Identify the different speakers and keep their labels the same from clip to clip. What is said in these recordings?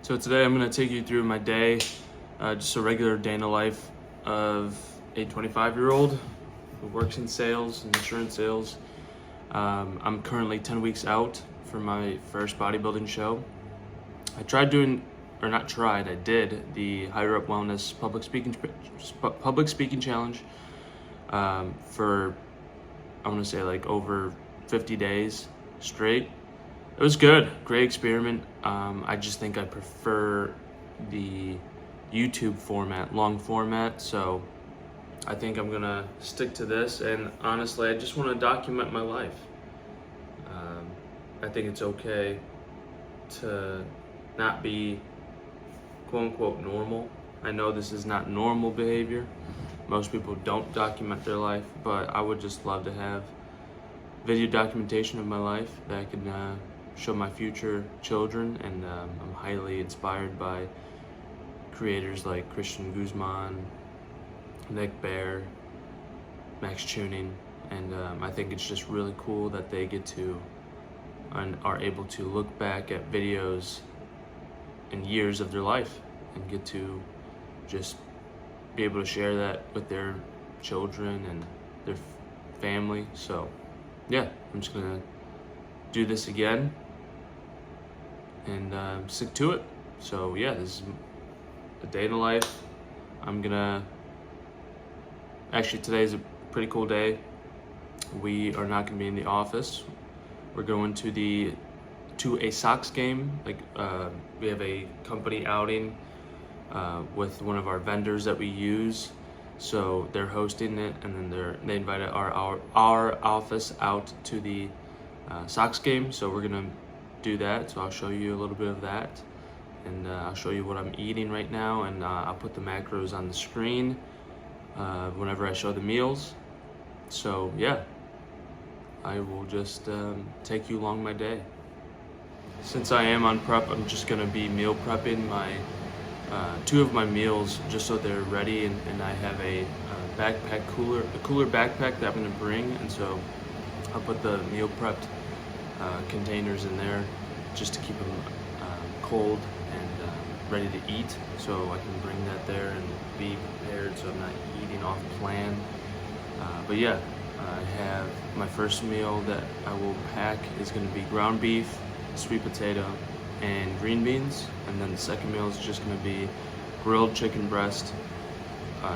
Speaker 1: So today I'm going to take you through my day, just a regular day in the life of a 25-year-old who works in sales, insurance sales. I'm currently 10 weeks out for my first bodybuilding show. I did the Higher Up Wellness public speaking challenge for, I want to say, like over 50 days straight. It was good, great experiment. I just think I prefer the YouTube format, long format, so I think I'm gonna stick to this. And honestly, I just want to document my life. I think it's okay to not be quote unquote normal. I know this is not normal behavior. Most people don't document their life, but I would just love to have video documentation of my life that I can show my future children. And I'm highly inspired by creators like Christian Guzman, Nick Bear, Max Tuning, and I think it's just really cool that they get to and are able to look back at videos in years of their life and get to just be able to share that with their children and their family. So yeah, I'm just gonna do this again and stick to it. So yeah, this is a day in the life. Actually, today's a pretty cool day. We are not gonna be in the office. We're going to a Sox game. We have a company outing with one of our vendors that we use. So they're hosting it, and then they invited our office out to the Sox game. So we're gonna do that. So I'll show you a little bit of that, and I'll show you what I'm eating right now, and I'll put the macros on the screen whenever I show the meals. So yeah, I will just take you along my day. Since I am on prep, I'm just gonna be meal prepping my two of my meals just so they're ready, and I have a cooler backpack that I'm gonna bring, and so I'll put the meal prepped containers in there just to keep them cold and ready to eat, so I can bring that there and be prepared so I'm not eating off plan. But yeah, I have my first meal that I will pack is going to be ground beef, sweet potato, and green beans. And then the second meal is just going to be grilled chicken breast,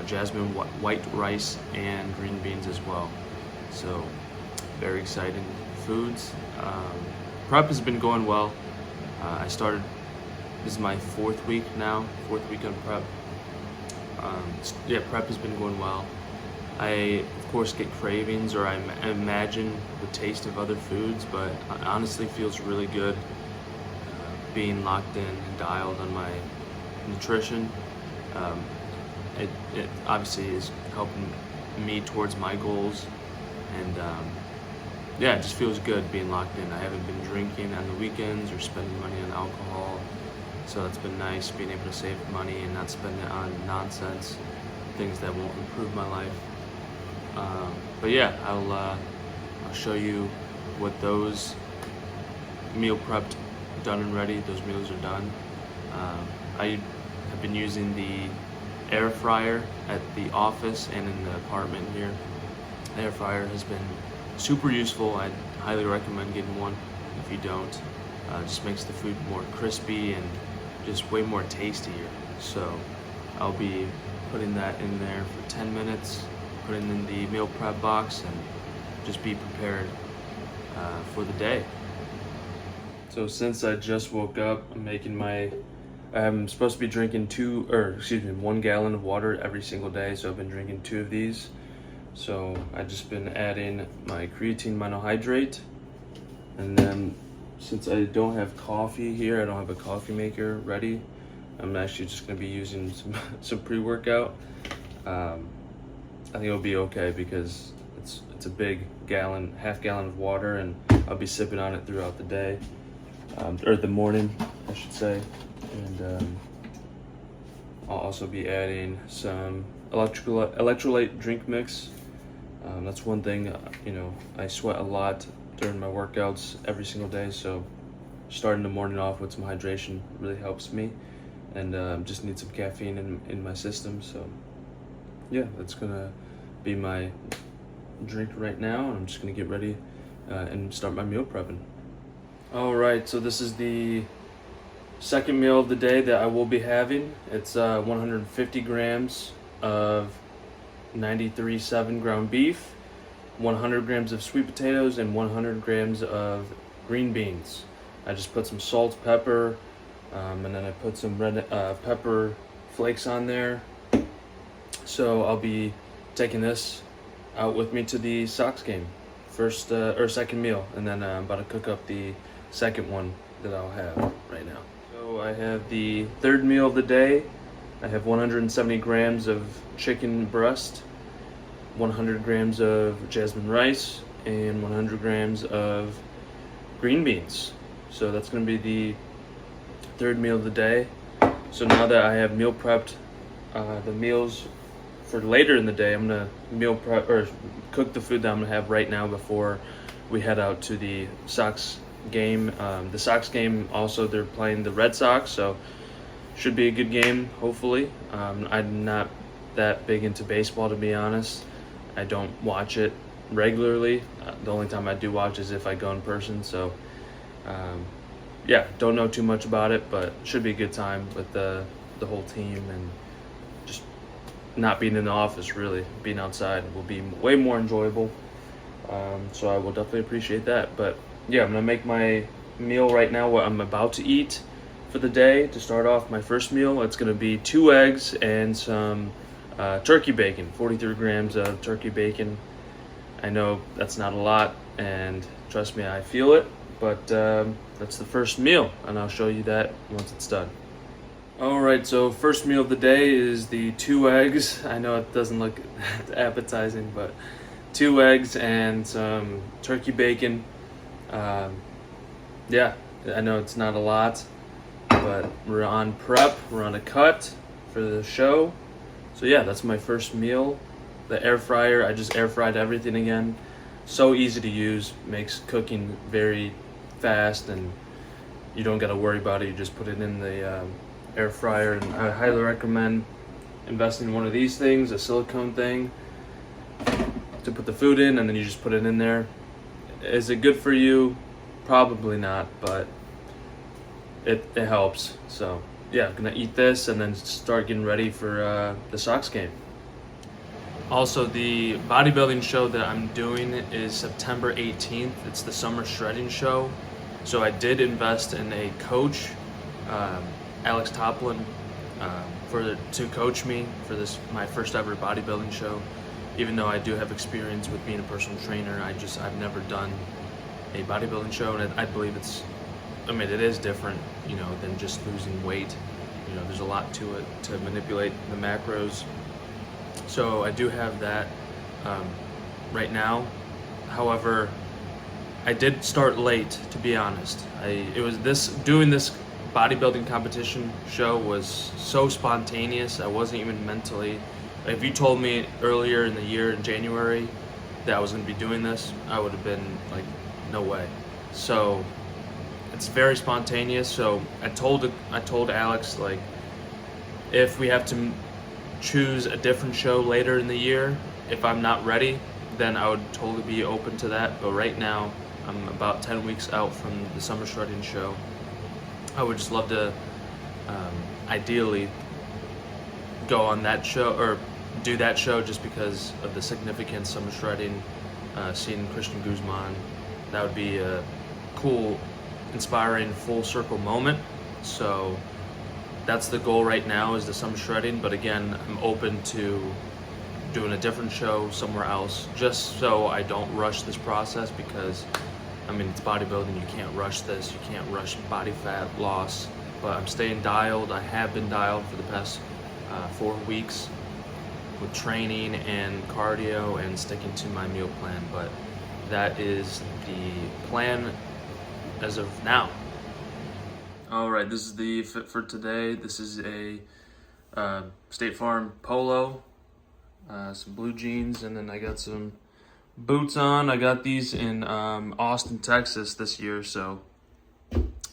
Speaker 1: jasmine white rice, and green beans as well. So very exciting foods. Prep has been going well. This is my fourth week on prep. Prep has been going well. I, of course, get cravings, or I imagine the taste of other foods, but it honestly feels really good being locked in and dialed on my nutrition. It obviously is helping me towards my goals, and it just feels good being locked in. I haven't been drinking on the weekends or spending money on alcohol, so it's been nice being able to save money and not spend it on nonsense, things that won't improve my life. But yeah, I'll show you what those meal prepped, done and ready, those meals are done. I have been using the air fryer at the office and in the apartment here. The air fryer has been super useful. I'd highly recommend getting one if you don't. Just makes the food more crispy and just way more tastier. So I'll be putting that in there for 10 minutes, putting in the meal prep box, and just be prepared for the day. So since I just woke up, I'm supposed to be drinking 1 gallon of water every single day, so I've been drinking 2 of these. So I've just been adding my creatine monohydrate, and then since I don't have coffee here, I don't have a coffee maker ready, I'm actually just going to be using some pre-workout. I think it'll be okay because it's a big half gallon of water, and I'll be sipping on it throughout the day, or the morning, I should say. And I'll also be adding some electrolyte drink mix. That's one thing, I sweat a lot during my workouts every single day, so starting the morning off with some hydration really helps me, and just need some caffeine in my system. So yeah, that's gonna be my drink right now, and I'm just gonna get ready and start my meal prepping. All right, so this is the second meal of the day that I will be having. It's 150 grams of 93.7 ground beef, 100 grams of sweet potatoes, and 100 grams of green beans. I just put some salt, pepper, and then I put some red pepper flakes on there. So I'll be taking this out with me to the Sox game, first or second meal, and then I'm about to cook up the second one that I'll have right now. So I have the third meal of the day. I have 170 grams of chicken breast, 100 grams of jasmine rice, and 100 grams of green beans. So that's going to be the third meal of the day. So now that I have meal prepped the meals for later in the day, I'm going to meal prep or cook the food that I'm going to have right now before we head out to the Sox game. The Sox game, also they're playing the Red Sox, so should be a good game, hopefully. I'm not that big into baseball, to be honest. I don't watch it regularly. The only time I do watch is if I go in person. So yeah, don't know too much about it, but should be a good time with the whole team, and just not being in the office, really being outside will be way more enjoyable. So I will definitely appreciate that. But yeah, I'm gonna make my meal right now, what I'm about to eat for the day. To start off my first meal, it's gonna be 2 eggs and some turkey bacon, 43 grams of turkey bacon. I know that's not a lot, and trust me, I feel it, but that's the first meal, and I'll show you that once it's done. All right, so first meal of the day is the 2 eggs. I know it doesn't look appetizing, but 2 eggs and some turkey bacon. Yeah, I know it's not a lot, but we're on prep, we're on a cut for the show. So yeah, that's my first meal. The air fryer, I just air fried everything again. So easy to use, makes cooking very fast, and you don't gotta worry about it. You just put it in the air fryer, and I highly recommend investing in one of these things, a silicone thing, to put the food in, and then you just put it in there. Is it good for you? Probably not, but it helps. So yeah, I'm gonna eat this and then start getting ready for the Sox game. Also, the bodybuilding show that I'm doing is September 18th. It's the summer shredding show. So I did invest in a coach, Alex Toplin, to coach me for this, my first ever bodybuilding show. Even though I do have experience with being a personal trainer, I've never done a bodybuilding show, and I believe it is different, than just losing weight. There's a lot to it to manipulate the macros. So I do have that right now. However, I did start late, to be honest. Doing this bodybuilding competition show was so spontaneous. I wasn't even mentally. If you told me earlier in the year, in January, that I was going to be doing this, I would have been like, no way. So it's very spontaneous. So I told Alex, like, if we have to choose a different show later in the year, if I'm not ready, then I would totally be open to that. But right now, I'm about 10 weeks out from the summer shredding show. I would just love to, ideally, go on that show, or do that show, just because of the significance summer shredding, seeing Christian Guzman. That would be a cool, inspiring, full circle moment. So that's the goal right now, is the summer shredding. But again, I'm open to doing a different show somewhere else, just so I don't rush this process, because it's bodybuilding. You can't rush this. You can't rush body fat loss. But I'm staying dialed. I have been dialed for the past 4 weeks with training and cardio and sticking to my meal plan. But that is the plan as of now. All right, this is the fit for today. This is a State Farm polo, some blue jeans, and then I got some boots on. I got these in Austin, Texas this year, so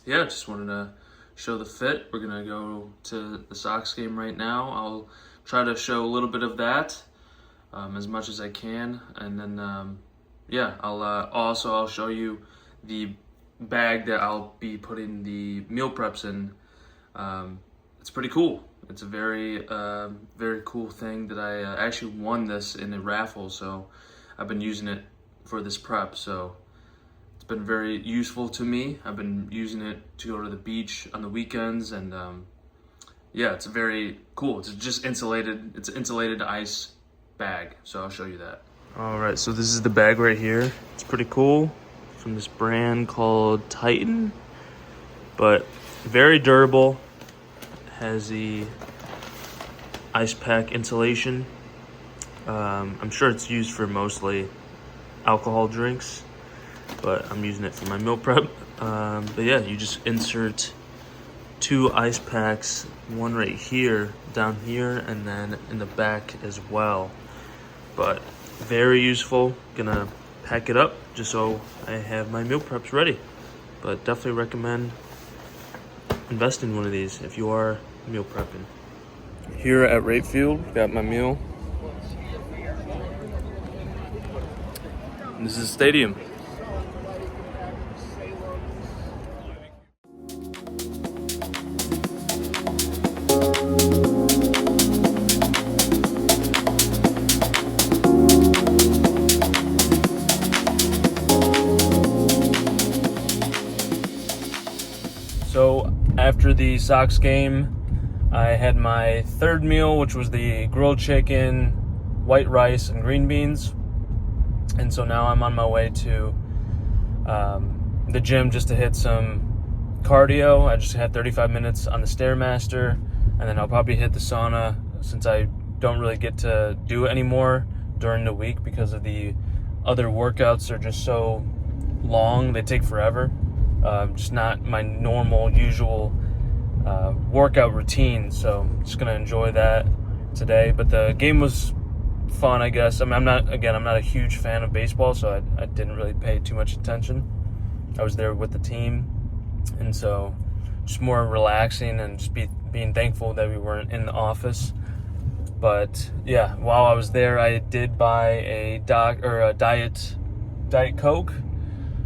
Speaker 1: yeah, just wanted to show the fit. We're gonna go to the Sox game right now. I'll try to show a little bit of that as much as I can, and then yeah, I'll show you the bag that I'll be putting the meal preps in. It's pretty cool. It's a very very cool thing that I actually won this in a raffle, so I've been using it for this prep. So it's been very useful to me. I've been using it to go to the beach on the weekends, and yeah, it's very cool. It's just insulated. It's an insulated ice bag, so I'll show you that. All right, so this is the bag right here. It's pretty cool, from this brand called Titan, but very durable. Has the ice pack insulation. I'm sure it's used for mostly alcohol drinks, but I'm using it for my meal prep. But yeah, you just insert 2 ice packs, one right here, down here, and then in the back as well. But very useful. Gonna pack it up just so I have my meal preps ready. But definitely recommend investing in one of these if you are meal prepping. Here at Ratefield, got my meal. This is the stadium. So after the Sox game, I had my third meal, which was the grilled chicken, white rice, and green beans. And so now I'm on my way to the gym just to hit some cardio. I just had 35 minutes on the Stairmaster, and then I'll probably hit the sauna, since I don't really get to do it anymore during the week because of the other workouts are just so long. They take forever. Just not my normal, usual workout routine, so I'm just gonna enjoy that today. But the game was fun, I guess. I mean, I'm not a huge fan of baseball, so I didn't really pay too much attention. I was there with the team, and so just more relaxing and just being thankful that we weren't in the office. But yeah, while I was there, I did buy a Diet Coke,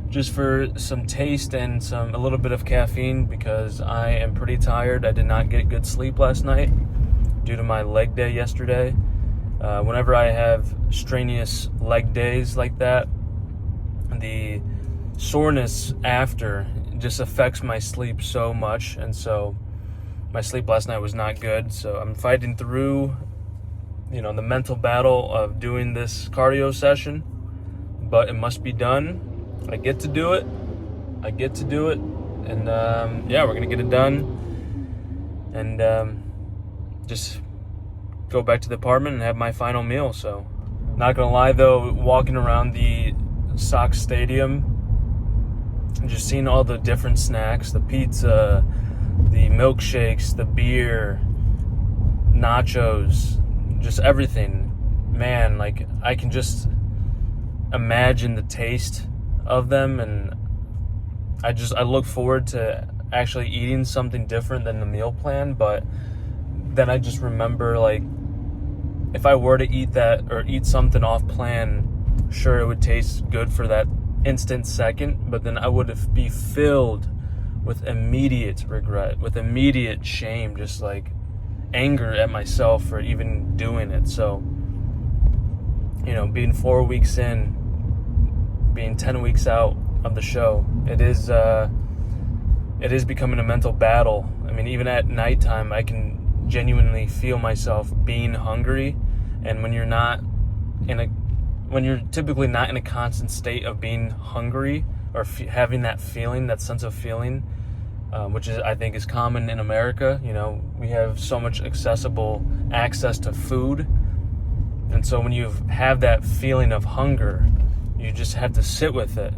Speaker 1: just for some taste and a little bit of caffeine, because I am pretty tired. I did not get good sleep last night due to my leg day yesterday. Whenever I have strenuous leg days like that, the soreness after just affects my sleep so much, and so my sleep last night was not good. So I'm fighting through, the mental battle of doing this cardio session, but it must be done. I get to do it, and yeah, we're gonna get it done, and just go back to the apartment and have my final meal. So, not gonna lie though, walking around the Sox stadium and just seeing all the different snacks, the pizza, the milkshakes, the beer, nachos, just everything, man, like I can just imagine the taste of them, and I look forward to actually eating something different than the meal plan. But then I just remember, like, if I were to eat that or eat something off plan, sure, it would taste good for that instant second, but then I would be filled with immediate regret, with immediate shame, just like anger at myself for even doing it. So, being 4 weeks in, being 10 weeks out of the show, it is becoming a mental battle. I mean, even at nighttime, I can genuinely feel myself being hungry. And when you're typically not in a constant state of being hungry or having that feeling, that sense of feeling, which I think is common in America. We have so much accessible access to food, and so when you have that feeling of hunger, you just have to sit with it.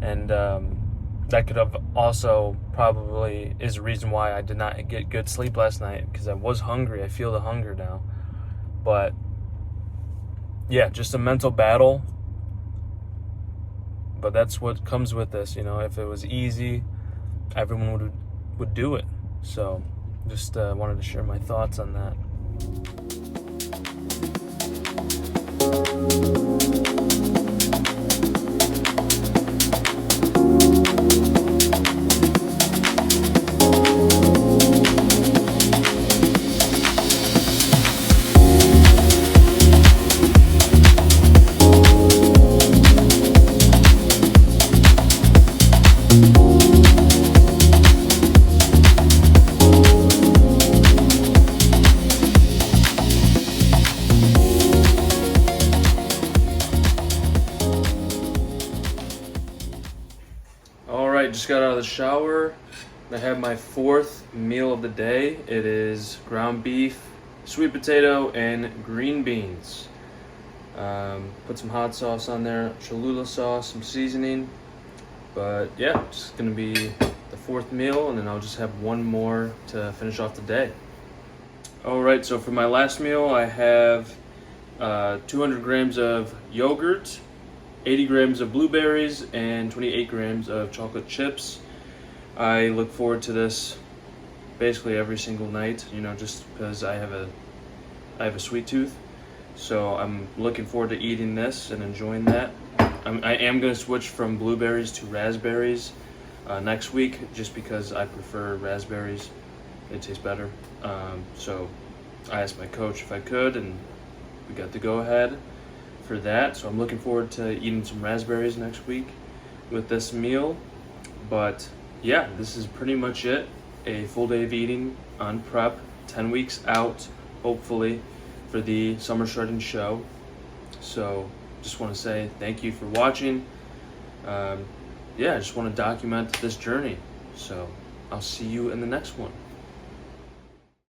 Speaker 1: And that could have also probably is a reason why I did not get good sleep last night, because I was hungry. I feel the hunger now. But yeah, just a mental battle. But that's what comes with this. If it was easy, everyone would do it. So just wanted to share my thoughts on that. Alright, just got out of the shower. I have my fourth meal of the day. It is ground beef, sweet potato, and green beans. Put some hot sauce on there, Cholula sauce, some seasoning. But yeah, it's gonna be the fourth meal, and then I'll just have one more to finish off the day. Alright, so for my last meal, I have 200 grams of yogurt, 80 grams of blueberries, and 28 grams of chocolate chips. I look forward to this basically every single night, just because I have a sweet tooth. So I'm looking forward to eating this and enjoying that. I am going to switch from blueberries to raspberries next week, just because I prefer raspberries. They taste better. So I asked my coach if I could, and we got the go-ahead for that. So I'm looking forward to eating some raspberries next week with this meal. But yeah, this is pretty much it. A full day of eating on prep, 10 weeks out, hopefully, for the Summer Shredding show. So just want to say thank you for watching. I just want to document this journey. So I'll see you in the next one.